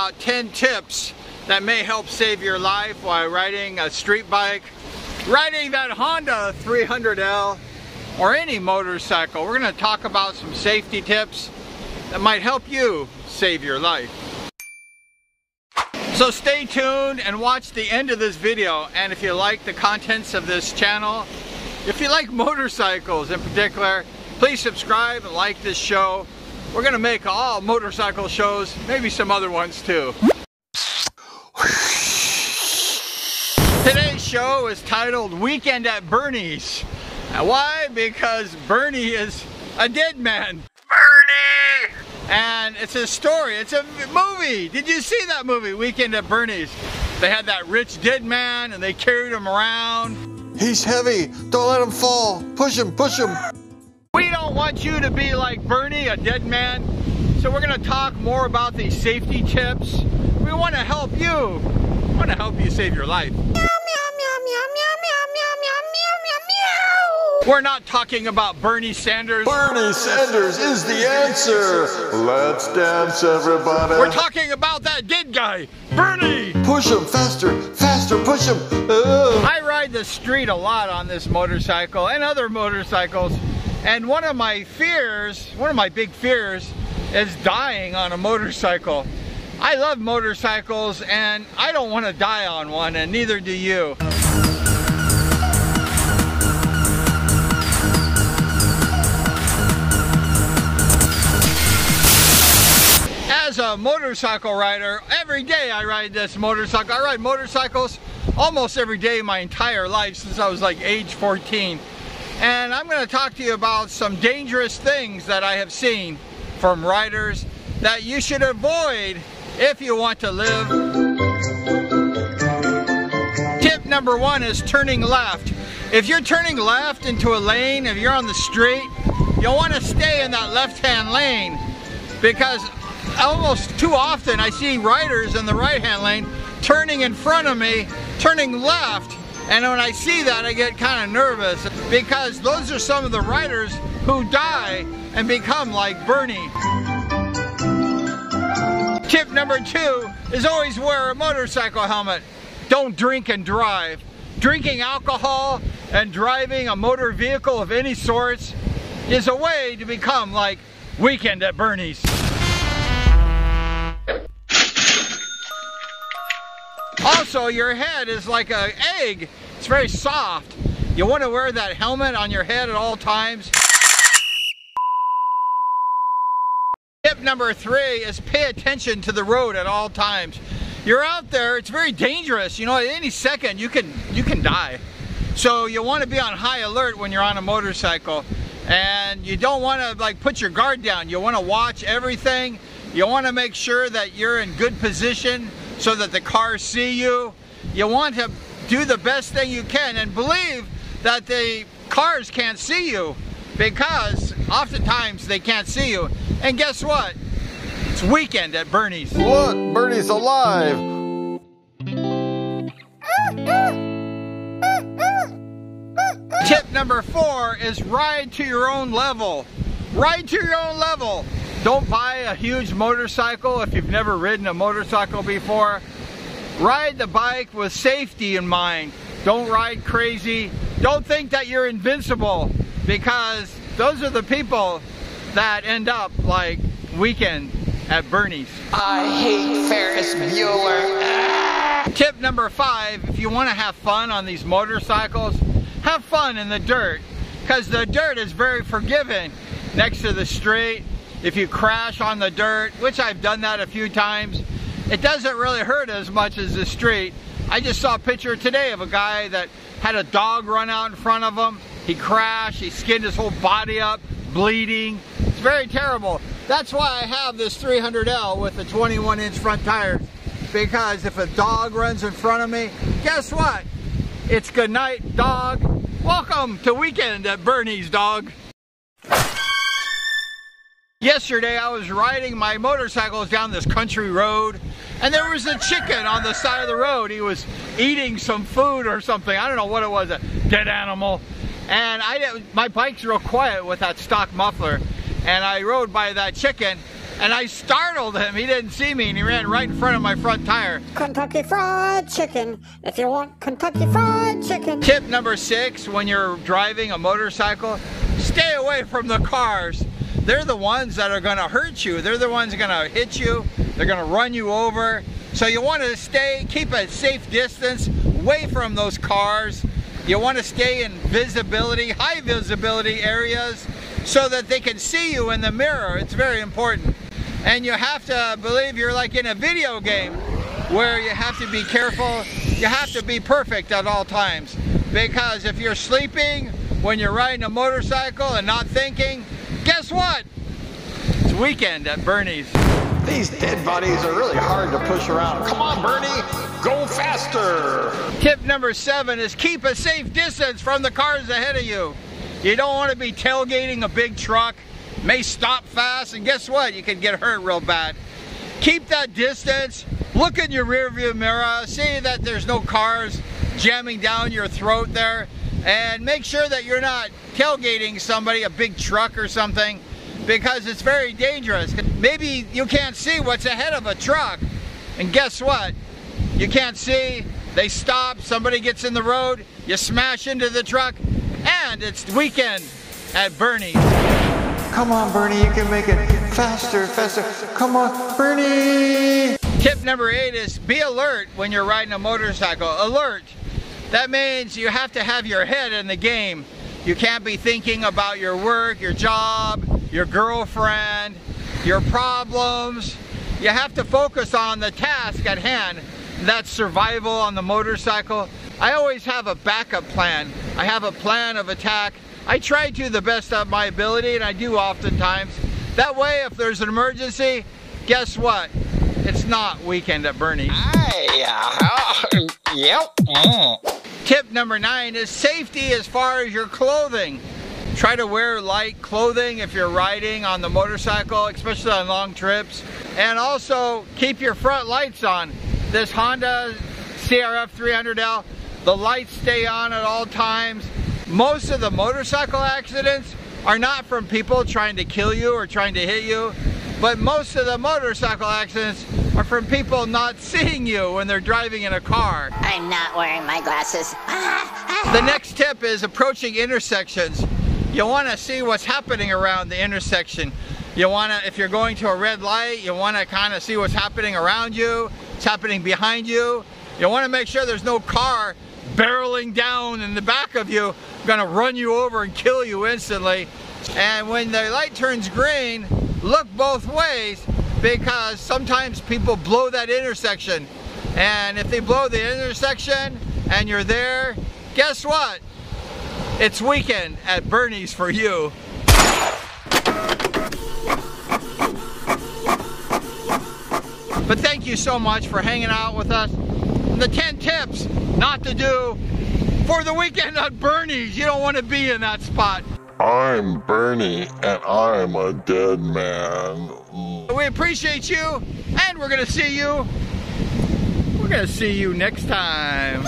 about 10 tips that may help save your life while riding a street bike, riding that Honda 300L, or any motorcycle. We're going to talk about some safety tips that might help you save your life. So stay tuned and watch the end of this video, and if you like the contents of this channel, if you like motorcycles in particular, please subscribe and like this show. We're going to make all motorcycle shows, maybe some other ones too. Today's show is titled Weekend at Bernie's. Why? Because Bernie is a dead man. Bernie! And it's a story, it's a movie. Did you see that movie, Weekend at Bernie's? They had that rich dead man and they carried him around. He's heavy, don't let him fall. Push him, push him. We don't want you to be like Bernie, a dead man. So we're gonna talk more about these safety tips. We wanna help you. We wanna help you save your life. We're not talking about Bernie Sanders. Bernie Sanders is the answer. Let's dance, everybody. We're talking about that dead guy, Bernie. Push him, faster, faster, push him. I ride the street a lot on this motorcycle and other motorcycles. And one of my big fears is dying on a motorcycle. I love motorcycles and I don't want to die on one, and neither do you. As a motorcycle rider, every day I ride this motorcycle. I ride motorcycles almost every day my entire life since I was like age 14. And I'm going to talk to you about some dangerous things that I have seen from riders that you should avoid if you want to live. Tip number 1 is turning left. If you're turning left into a lane, if you're on the street, you'll want to stay in that left-hand lane, because almost too often I see riders in the right-hand lane turning in front of me, turning left. And when I see that, I get kind of nervous, because those are some of the riders who die and become like Bernie. Tip number 2 is always wear a motorcycle helmet. Don't drink and drive. Drinking alcohol and driving a motor vehicle of any sorts is a way to become like Weekend at Bernie's. Also, your head is like an egg. It's very soft. You want to wear that helmet on your head at all times. Tip number 3 is pay attention to the road at all times. You're out there, it's very dangerous. You know, at any second you can die. So you want to be on high alert when you're on a motorcycle. And you don't want to like put your guard down. You want to watch everything. You want to make sure that you're in good position so that the cars see you. You want to do the best thing you can and believe that the cars can't see you, because oftentimes they can't see you. And guess what? It's Weekend at Bernie's. Look, Bernie's alive. Tip number 4 is ride to your own level. Ride to your own level. Don't buy a huge motorcycle if you've never ridden a motorcycle before. Ride the bike with safety in mind. Don't ride crazy. Don't think that you're invincible, because those are the people that end up like Weekend at Bernie's. I hate Ferris Bueller. Tip number 5, if you want to have fun on these motorcycles, have fun in the dirt, because the dirt is very forgiving next to the street. If you crash on the dirt, which I've done that a few times, it doesn't really hurt as much as the street. I just saw a picture today of a guy that had a dog run out in front of him. He crashed, he skinned his whole body up, bleeding. It's very terrible. That's why I have this 300L with the 21-inch front tires, because if a dog runs in front of me, guess what? It's good night, dog. Welcome to Weekend at Bernie's, dog. Yesterday I was riding my motorcycles down this country road, and there was a chicken on the side of the road. He was eating some food or something. I don't know what it was, a dead animal. And my bike's real quiet with that stock muffler, and I rode by that chicken, and I startled him. He didn't see me and he ran right in front of my front tire. Kentucky Fried Chicken, if you want Kentucky Fried Chicken. Tip number 6, when you're driving a motorcycle, stay away from the cars. They're the ones that are gonna hurt you. They're the ones that are gonna hit you. They're gonna run you over. So you want to keep a safe distance away from those cars. You want to stay in visibility, high visibility areas so that they can see you in the mirror. It's very important. And you have to believe you're like in a video game where you have to be careful. You have to be perfect at all times. Because if you're sleeping when you're riding a motorcycle and not thinking, guess what? It's weekend at Bernie's. These dead bodies are really hard to push around. Come on, Bernie, go faster. Tip number 7 is keep a safe distance from the cars ahead of you. You don't want to be tailgating a big truck. May stop fast, and guess what? You can get hurt real bad. Keep that distance. Look in your rearview mirror. See that there's no cars jamming down your throat there. And make sure that you're not tailgating somebody, a big truck or something, because it's very dangerous. Maybe you can't see what's ahead of a truck, and guess what? You can't see, they stop, somebody gets in the road, you smash into the truck, and it's weekend at Bernie's. Come on, Bernie, you can make it faster, faster. Come on, Bernie. Tip number 8 is be alert when you're riding a motorcycle. Alert. That means you have to have your head in the game. You can't be thinking about your work, your job, your girlfriend, your problems. You have to focus on the task at hand. That's survival on the motorcycle. I always have a backup plan. I have a plan of attack. I try to the best of my ability, and I do oftentimes. That way, if there's an emergency, guess what? It's not weekend at Bernie's. Yep. Tip number 9 is safety as far as your clothing. Try to wear light clothing if you're riding on the motorcycle, especially on long trips. And also keep your front lights on. This Honda CRF 300L, the lights stay on at all times. Most of the motorcycle accidents are not from people trying to kill you or trying to hit you, but most of the motorcycle accidents are from people not seeing you when they're driving in a car. I'm not wearing my glasses. The next tip is approaching intersections. You want to see what's happening around the intersection. You want to, if you're going to a red light, you want to kind of see what's happening around you, what's happening behind you. You want to make sure there's no car barreling down in the back of you, gonna run you over and kill you instantly. And when the light turns green, look both ways, because sometimes people blow that intersection. And if they blow the intersection and you're there, guess what? It's weekend at Bernie's for you. But thank you so much for hanging out with us. The 10 tips not to do for the weekend at Bernie's. You don't want to be in that spot. I'm Bernie, and I'm a dead man. We appreciate you, and we're gonna see you next time.